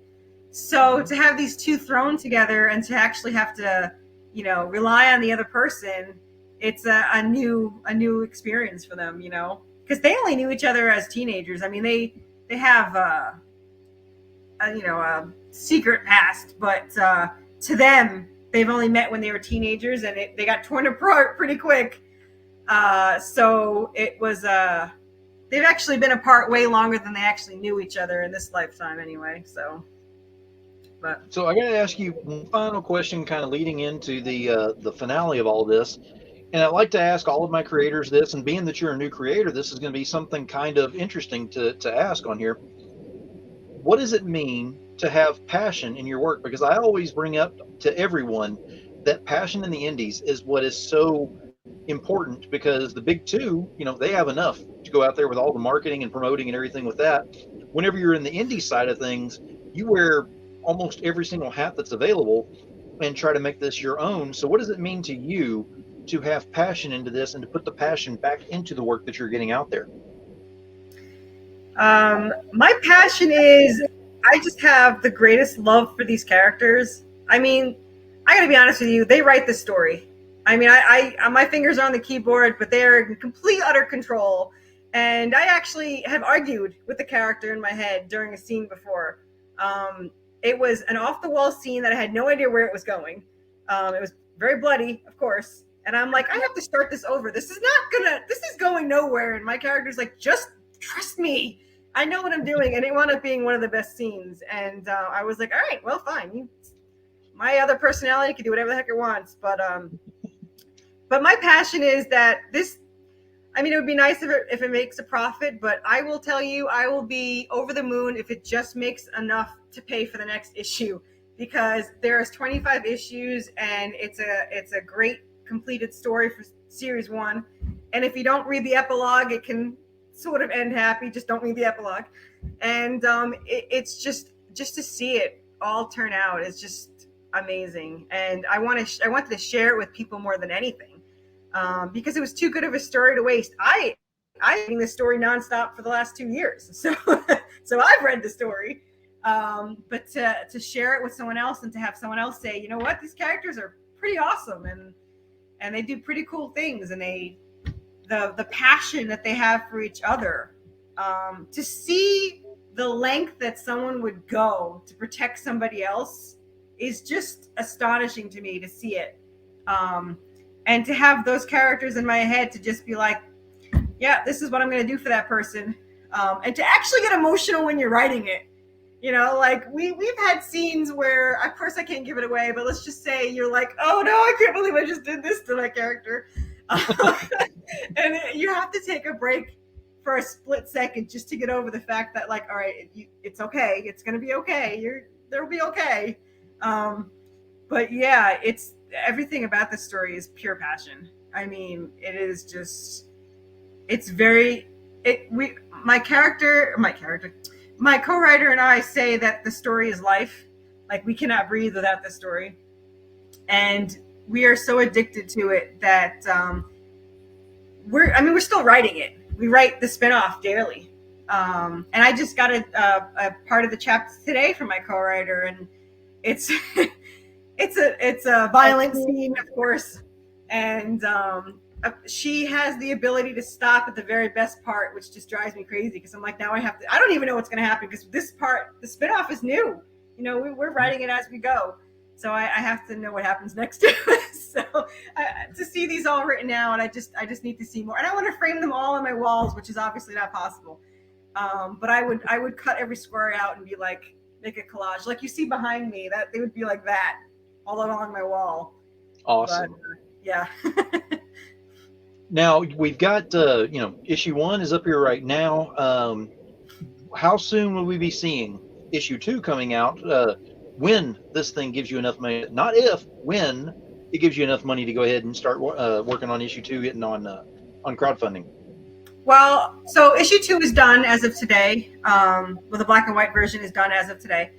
So to have these two thrown together, and to actually have to, rely on the other person, it's a new experience for them, because they only knew each other as teenagers. I mean, they have a secret past, but to them, they've only met when they were teenagers, and they got torn apart pretty quick. So it was they've actually been apart way longer than they actually knew each other in this lifetime anyway. So I got to ask you one final question, kind of leading into the finale of all this. And I'd like to ask all of my creators this, and being that you're a new creator, this is going to be something kind of interesting to ask on here. What does it mean to have passion in your work? Because I always bring up to everyone that passion in the indies is what is so important, because the big two, they have enough to go out there with all the marketing and promoting and everything with that. Whenever you're in the indie side of things, you wear almost every single hat that's available and try to make this your own. So what does it mean to you to have passion into this, and to put the passion back into the work that you're getting out there? My passion is, I just have the greatest love for these characters. I mean, I gotta be honest with you, they write the story. I mean, I my fingers are on the keyboard, but they're in complete, utter control. And I actually have argued with the character in my head during a scene before. It was an off-the-wall scene that I had no idea where it was going. It was very bloody, of course. And I'm like, I have to start this over. This is going nowhere. And my character's like, just trust me. I know what I'm doing. And it wound up being one of the best scenes. And I was like, all right, well, fine. My other personality can do whatever the heck it wants. But my passion is that this, I mean, it would be nice if it makes a profit, but I will tell you, I will be over the moon if it just makes enough to pay for the next issue, because there's 25 issues, and it's a great completed story for series 1. And if you don't read the epilogue, it can sort of end happy. Just don't read the epilogue. And it's just to see it all turn out is just amazing. And I wanted to share it with people more than anything, because it was too good of a story to waste. I've been reading this story nonstop for the last 2 years, so I've read the story. But to share it with someone else, and to have someone else say, you know what, these characters are pretty awesome, and they do pretty cool things, and the passion that they have for each other, to see the length that someone would go to protect somebody else is just astonishing to me, to see it. And to have those characters in my head to just be like, yeah, this is what I'm going to do for that person. And to actually get emotional when you're writing it. Like we've had scenes where, of course I can't give it away, but let's just say you're like, oh no, I can't believe I just did this to that character. And you have to take a break for a split second just to get over the fact that, like, all right, it's okay. It's going to be okay. There'll be okay. But yeah, it's everything about this story is pure passion. I mean, it is just, my co-writer and I say that the story is life. Like, we cannot breathe without the story. And we are so addicted to it that we're still writing it. We write the spinoff daily. And I just got a part of the chapter today from my co-writer, and it's it's a violent scene, of course. And she has the ability to stop at the very best part, which just drives me crazy because I'm like, now I don't even know what's going to happen because this part, the spinoff is new. You know, we're writing it as we go. So I have to know what happens next to it. So to see these all written out, I just need to see more. And I want to frame them all on my walls, which is obviously not possible. But I would cut every square out and be like, make a collage. Like you see behind me, that they would be like that all along my wall. Awesome. But, yeah. Now we've got, issue 1 is up here right now. How soon will we be seeing issue 2 coming out? When this thing gives you enough money, not if, when it gives you enough money to go ahead and start working on issue 2, getting on crowdfunding. Well, so issue 2 is done as of today. The black and white version is done as of today.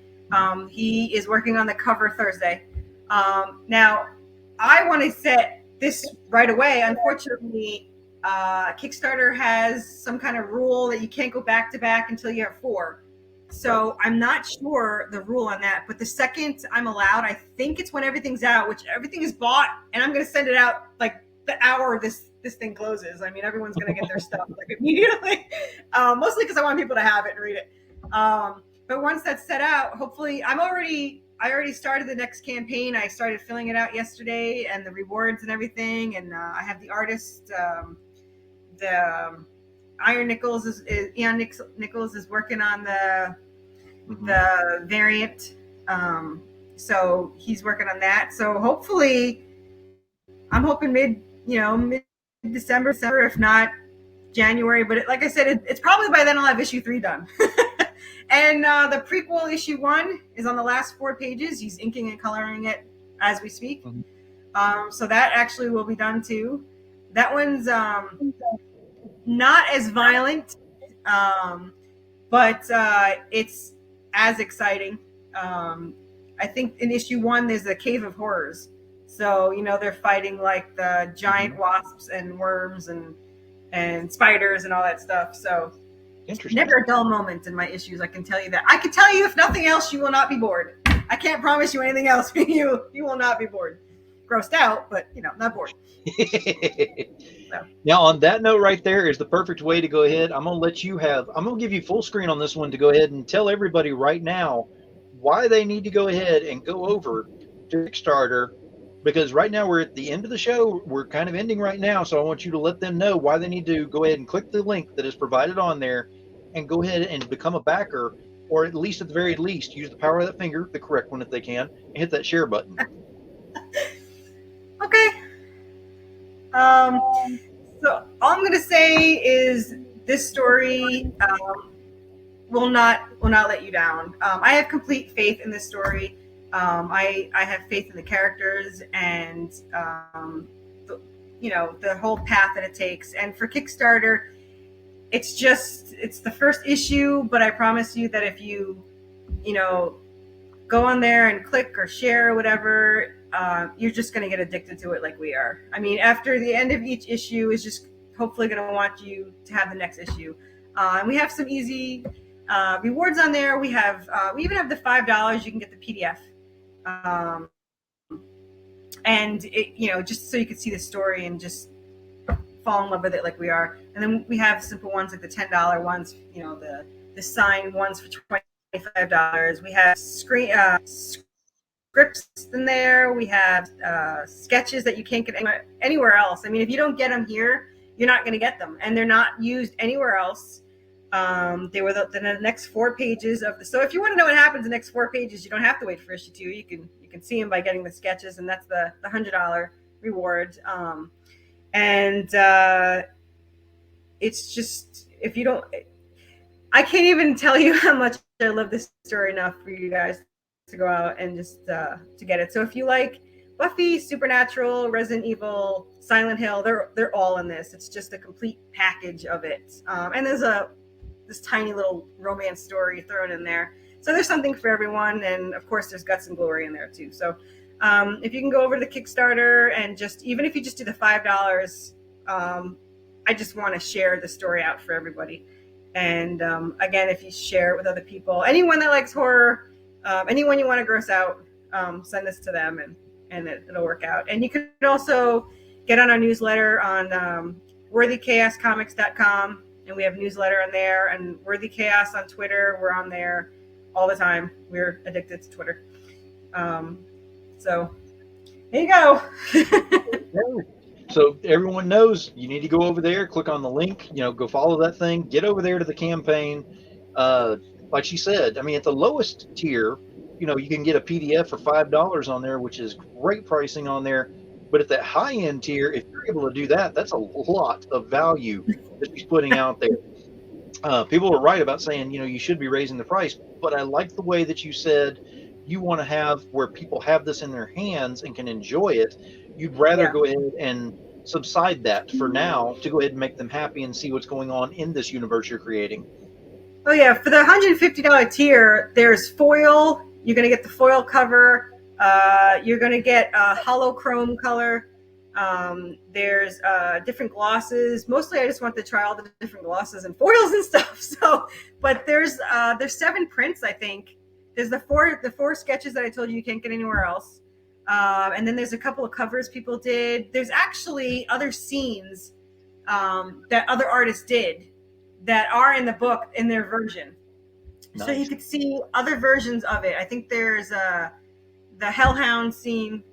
He is working on the cover Thursday. Now, I want to set this right away. Unfortunately, Kickstarter has some kind of rule that you can't go back to back until you have 4. So I'm not sure the rule on that, but the second I'm allowed, I think it's when everything's out, which everything is bought, and I'm going to send it out like the hour this thing closes. I mean, everyone's going to get their stuff like immediately, mostly because I want people to have it and read it. But once that's set out, hopefully, I already started the next campaign. I started filling it out yesterday, and the rewards and everything, and I have the artist, Ian Nichols is working on the variant. So he's working on that. So hopefully I'm hoping mid-December, if not January. But like I said, it's probably by then I'll have issue 3 done. And the prequel issue 1 is on the last 4 pages. He's inking and coloring it as we speak. So that actually will be done too. That one's not as violent, but it's as exciting. I think in issue 1 there's a cave of horrors, so they're fighting like the giant wasps and worms and spiders and all that stuff. So never a dull moment in my issues, I can tell you that. I can tell you, if nothing else, you will not be bored. I can't promise you anything else. You will not be bored. Grossed out, but not bored. So. Now, on that note right there is the perfect way to go ahead. I'm going to give you full screen on this one to go ahead and tell everybody right now why they need to go ahead and go over to Kickstarter, because right now we're at the end of the show. We're kind of ending right now. So I want you to let them know why they need to go ahead and click the link that is provided on there and go ahead and become a backer, or at least, at the very least, use the power of that finger, the correct one if they can, and hit that share button. Okay. So all I'm going to say is this story will not let you down. I have complete faith in this story. I have faith in the characters and the whole path that it takes. And for Kickstarter, it's the first issue, but I promise you that if you go on there and click or share or whatever, you're just going to get addicted to it like we are. I mean, after the end of each issue is just hopefully going to want you to have the next issue. And we have some easy rewards on there. We even have the $5. You can get the PDF. And it, just so you can see the story and just fall in love with it like we are. And then we have simple ones like the $10 ones, the signed ones for $25. We have scripts in there. We have sketches that you can't get anywhere else. I mean, if you don't get them here, you're not going to get them, and they're not used anywhere else. They were the next 4 pages of so if you want to know what happens in the next 4 pages, you don't have to wait for issue 2. You can see them by getting the sketches, and that's the $100 reward. It's just, if you don't, I can't even tell you how much I love this story enough for you guys to go out and just to get it. So if you like Buffy, Supernatural, Resident Evil, Silent Hill, they're all in this. It's just a complete package of it. And there's this tiny little romance story thrown in there. So there's something for everyone. And of course there's guts and glory in there too. So if you can go over to the Kickstarter and even if you just do the $5, I just want to share the story out for everybody. And again, if you share it with other people, anyone that likes horror, anyone you want to gross out, send this to them and it'll work out. And you can also, get on our newsletter on worthychaoscomics.com, and we have newsletter on there, and Worthy Chaos on Twitter. We're on there all the time. We're addicted to Twitter. So there you go. So everyone knows you need to go over there, click on the link, go follow that thing, get over there to the campaign. Like she said, I mean, at the lowest tier, you can get a PDF for $5 on there, which is great pricing on there. But at that high end tier, if you're able to do that, that's a lot of value that she's putting out there. People are right about saying, you should be raising the price, but I like the way that you said you want to have where people have this in their hands and can enjoy it. You'd rather go ahead and subside that for now to go ahead and make them happy and see what's going on in this universe you're creating. Oh yeah, for the $150 tier, there's foil. You're going to get the foil cover. You're going to get a holochrome color. There's different glosses. Mostly I just want to try all the different glosses and foils and stuff. So, but there's 7 prints, I think. There's the four sketches that I told you can't get anywhere else. And then there's a couple of covers people did. There's actually other scenes that other artists did that are in the book in their version. Nice. So you could see other versions of it. I think there's the Hellhound scene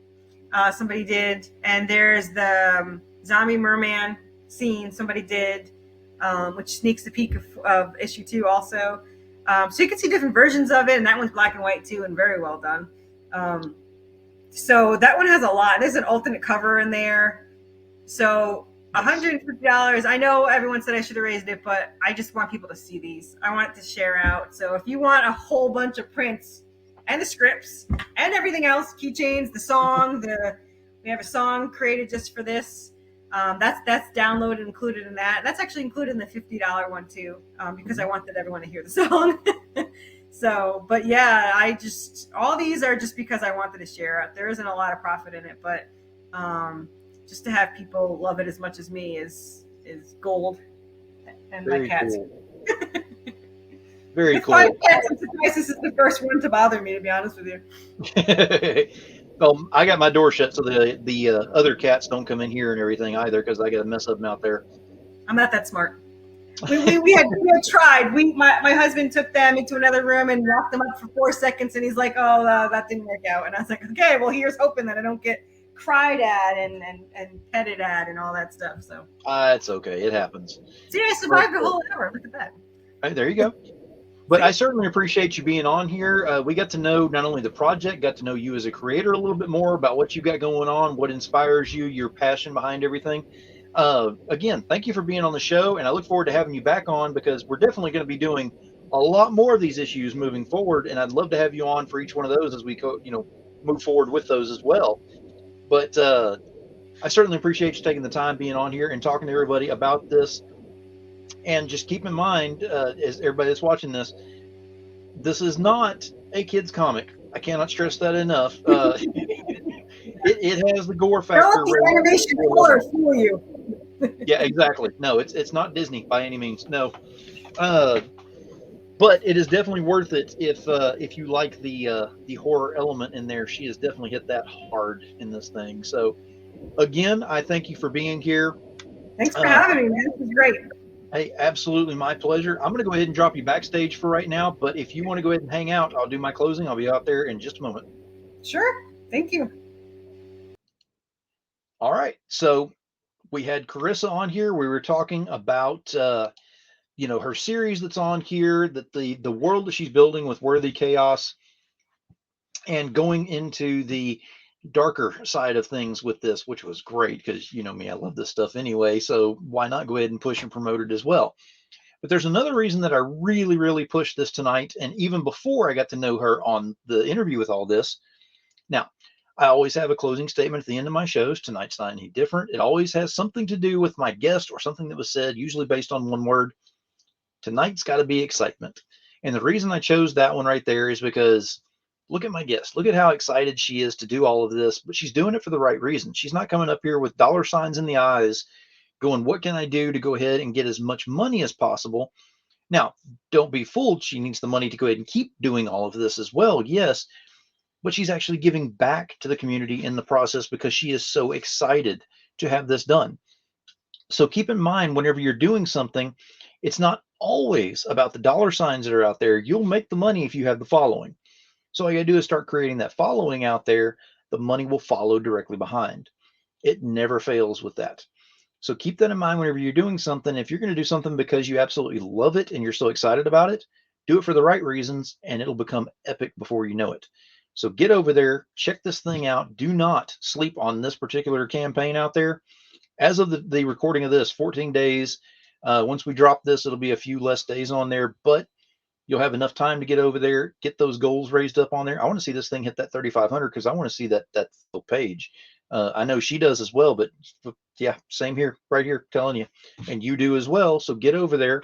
somebody did, and there's the Zombie Merman scene somebody did, which sneaks a peek of issue 2 also. So you can see different versions of it, and that one's black and white too, and very well done. So that one has a lot. There's an alternate cover in there. So $150. I know everyone said I should have raised it, but I just want people to see these. I want it to share out. So if you want a whole bunch of prints and the scripts and everything else, keychains, the song, we have a song created just for this. That's downloaded, included in that. That's actually included in the $50 one too, because I wanted everyone to hear the song. So, but yeah, all these are just because I wanted to share it. There isn't a lot of profit in it, but just to have people love it as much as me is gold. And very my cats. Cool. Very cool. Cats, this is the first one to bother me, to be honest with you. Well, I got my door shut so the other cats don't come in here and everything either, because I got to mess up them out there. I'm not that smart. We had tried. My husband took them into another room and locked them up for 4 seconds, and he's like, "Oh, that didn't work out." And I was like, "Okay, well, here's hoping that I don't get cried at and petted at and all that stuff." So it's okay. It happens. See, I survived the whole hour. Look at that. All right, there you go. But I certainly appreciate you being on here. We got to know not only the project, got to know you as a creator a little bit more about what you got going on, what inspires you, your passion behind everything. Again, thank you for being on the show, and I look forward to having you back on, because we're definitely going to be doing a lot more of these issues moving forward, and I'd love to have you on for each one of those as we move forward with those as well. But I certainly appreciate you taking the time being on here and talking to everybody about this. And just keep in mind, as everybody that's watching this, this is not a kid's comic. I cannot stress that enough. It has the gore factor. Don't the animation color fool you. Yeah, exactly. No, it's not Disney by any means. No, but it is definitely worth it if you like the horror element in there. She has definitely hit that hard in this thing. So, again, I thank you for being here. Thanks for having me, man. This is great. Hey, absolutely my pleasure. I'm going to go ahead and drop you backstage for right now, but if you want to go ahead and hang out, I'll do my closing. I'll be out there in just a moment. Sure. Thank you. All right. So we had Corissa on here. We were talking about, her series that's on here, that the world that she's building with Worthy Chaos, and going into the darker side of things with this, which was great, because you know me, I love this stuff anyway, so why not go ahead and push and promote it as well. But there's another reason that I really pushed this tonight, and even before I got to know her on the interview with all this. Now, I always have a closing statement at the end of my shows. Tonight's not any different. It always has something to do with my guest or something that was said, usually based on one word. Tonight's got to be excitement. And the reason I chose that one right there is because look at my guest. Look at how excited she is to do all of this, but she's doing it for the right reason. She's not coming up here with dollar signs in the eyes going, what can I do to go ahead and get as much money as possible? Now, don't be fooled. She needs the money to go ahead and keep doing all of this as well. Yes, but she's actually giving back to the community in the process because she is so excited to have this done. So keep in mind, whenever you're doing something, it's not always about the dollar signs that are out there. You'll make the money if you have the following. So all you gotta do is start creating that following out there. The money will follow directly behind. It never fails with that. So keep that in mind whenever you're doing something. If you're going to do something because you absolutely love it and you're so excited about it, do it for the right reasons and it'll become epic before you know it. So get over there, check this thing out. Do not sleep on this particular campaign out there. As of the recording of this, 14 days. Once we drop this, it'll be a few less days on there, but you'll have enough time to get over there, get those goals raised up on there. I want to see this thing hit that 3,500 because I want to see that full page. I know she does as well, but yeah, same here, right here, telling you, and you do as well. So get over there,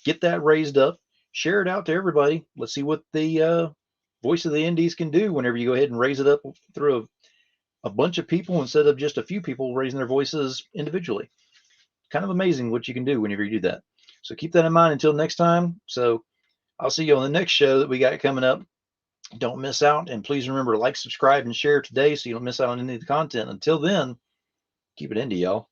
get that raised up, share it out to everybody. Let's see what the Voice of the Indies can do whenever you go ahead and raise it up through a bunch of people instead of just a few people raising their voices individually. Kind of amazing what you can do whenever you do that. So keep that in mind until next time. So I'll see you on the next show that we got coming up. Don't miss out. And please remember to like, subscribe, and share today so you don't miss out on any of the content. Until then, keep it indie, y'all.